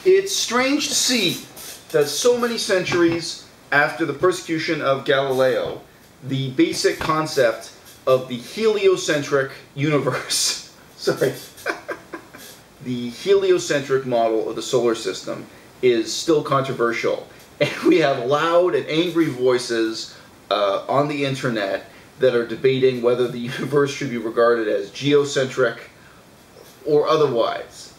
It's strange to see that so many centuries after the persecution of Galileo, the basic concept of the heliocentric universe, sorry, the heliocentric model of the solar system is still controversial. And we have loud and angry voices on the internet that are debating whether the universe should be regarded as geocentric or otherwise.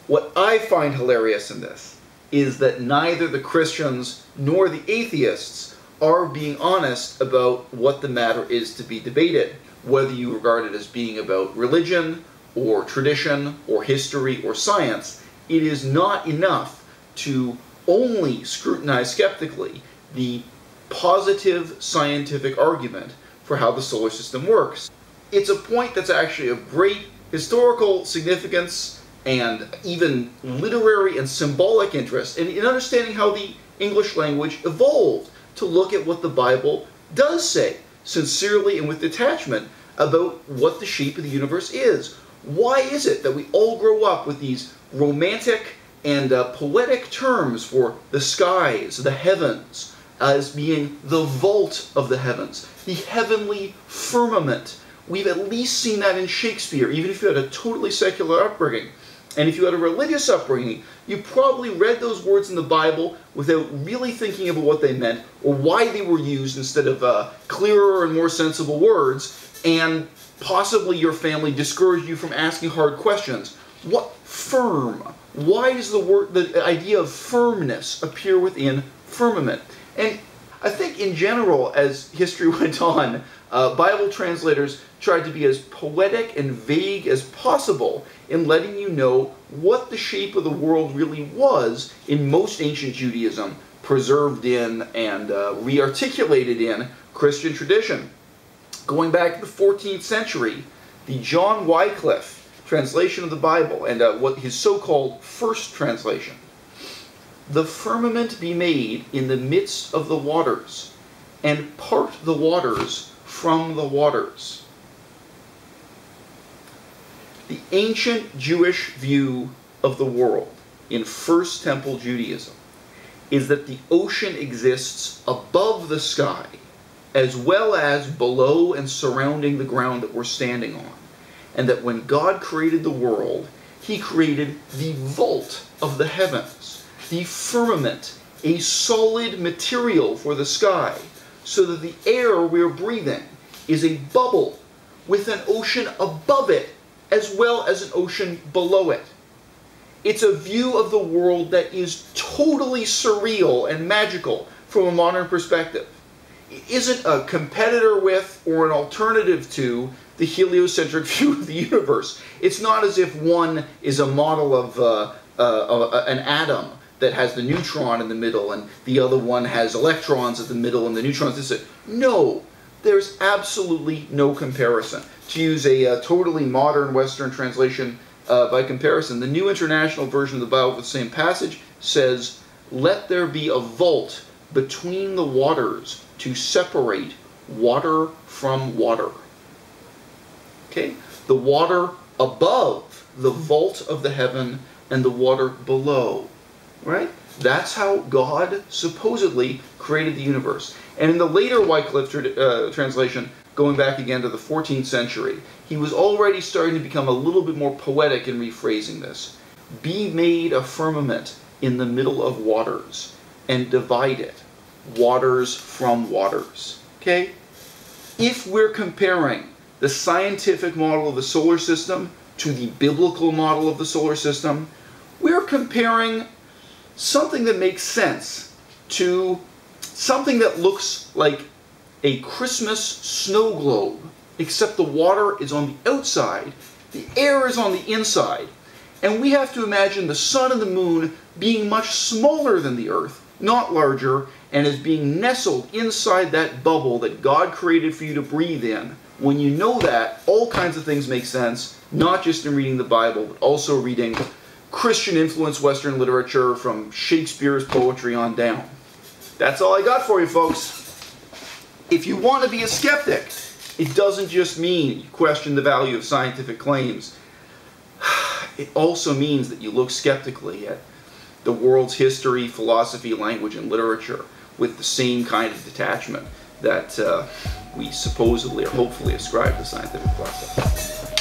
What I find hilarious in this is that neither the Christians nor the atheists are being honest about what the matter is to be debated, whether you regard it as being about religion or tradition or history or science. It is not enough to only scrutinize skeptically the positive scientific argument for how the solar system works. It's a point that's actually of great historical significance and even literary and symbolic interest in understanding how the English language evolved to look at what the Bible does say, sincerely and with detachment, about what the shape of the universe is. Why is it that we all grow up with these romantic and poetic terms for the skies, the heavens, as being the vault of the heavens, the heavenly firmament? We've at least seen that in Shakespeare, even if you had a totally secular upbringing. And if you had a religious upbringing, you probably read those words in the Bible without really thinking about what they meant or why they were used instead of clearer and more sensible words, and possibly your family discouraged you from asking hard questions. What firm? Why does the idea of firmness appear within firmament? And I think in general, as history went on, Bible translators tried to be as poetic and vague as possible in letting you know what the shape of the world really was in most ancient Judaism, preserved in and re-articulated in Christian tradition. Going back to the 14th century, the John Wycliffe translation of the Bible, and what his so-called first translation: "The firmament be made in the midst of the waters, and part the waters from the waters." The ancient Jewish view of the world in First Temple Judaism is that the ocean exists above the sky as well as below and surrounding the ground that we're standing on. And that when God created the world, He created the vault of the heavens, the firmament, a solid material for the sky, so that the air we're breathing is a bubble with an ocean above it as well as an ocean below it. It's a view of the world that is totally surreal and magical from a modern perspective. It isn't a competitor with or an alternative to the heliocentric view of the universe. It's not as if one is a model of an atom that has the neutron in the middle and the other one has electrons at the middle and the neutrons is it. No, there's absolutely no comparison. To use a totally modern Western translation by comparison, the New International Version of the Bible with the same passage says, "Let there be a vault between the waters to separate water from water." Okay? The water above the vault of the heaven and the water below. Right? That's how God supposedly created the universe. And in the later Wycliffe translation, going back again to the 14th century, he was already starting to become a little bit more poetic in rephrasing this. "Be made a firmament in the middle of waters, and divide it, waters from waters." Okay? If we're comparing the scientific model of the solar system to the biblical model of the solar system, we're comparing something that makes sense to something that looks like a Christmas snow globe, except the water is on the outside, the air is on the inside, and we have to imagine the sun and the moon being much smaller than the earth, not larger, and as being nestled inside that bubble that God created for you to breathe in. When you know that, all kinds of things make sense, not just in reading the Bible, but also reading Christian-influenced Western literature from Shakespeare's poetry on down. That's all I got for you, folks. If you want to be a skeptic, it doesn't just mean you question the value of scientific claims. It also means that you look skeptically at the world's history, philosophy, language, and literature with the same kind of detachment that we supposedly or hopefully ascribe to scientific process.